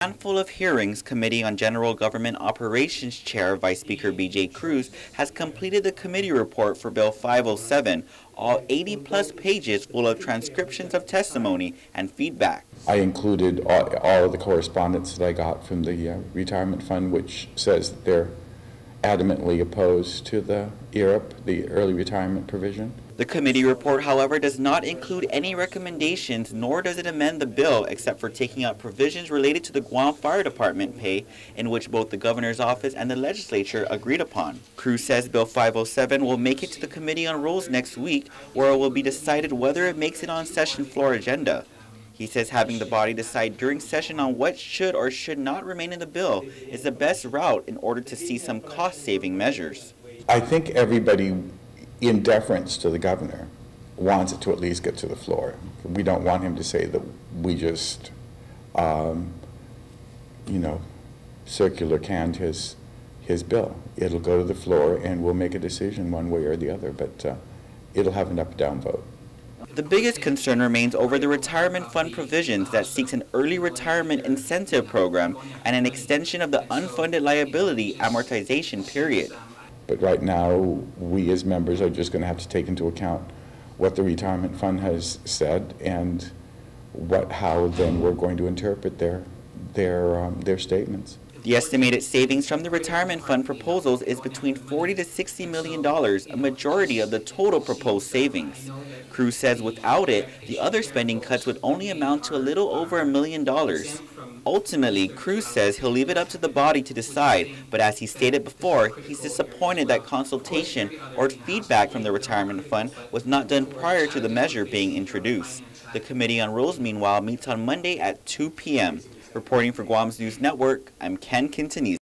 Handful of hearings, Committee on General Government Operations Chair Vice Speaker B.J. Cruz has completed the committee report for Bill 507, all 80-plus pages full of transcriptions of testimony and feedback. I included all of the correspondence that I got from the retirement fund, which says that they're adamantly opposed to the ERIP, the early retirement provision. The committee report, however, does not include any recommendations, nor does it amend the bill, except for taking out provisions related to the Guam Fire Department pay, in which both the governor's office and the legislature agreed upon. Cruz says Bill 507 will make it to the Committee on Rules next week, where it will be decided whether it makes it on session floor agenda. He says having the body decide during session on what should or should not remain in the bill is the best route in order to see some cost-saving measures. I think everybody, in deference to the governor, wants it to at least get to the floor. We don't want him to say that we just, circular canned his bill. It'll go to the floor and we'll make a decision one way or the other, but it'll have an up-down vote. The biggest concern remains over the retirement fund provisions that seeks an early retirement incentive program and an extension of the unfunded liability amortization period. But right now, we as members are just going to have to take into account what the retirement fund has said and how then we're going to interpret their statements. The estimated savings from the retirement fund proposals is between $40 to $60 million, a majority of the total proposed savings. Cruz says without it, the other spending cuts would only amount to a little over $1 million. Ultimately, Cruz says he'll leave it up to the body to decide, but as he stated before, he's disappointed that consultation or feedback from the retirement fund was not done prior to the measure being introduced. The Committee on Rules, meanwhile, meets on Monday at 2 p.m. Reporting for Guam's News Network, I'm Ken Quintanilla.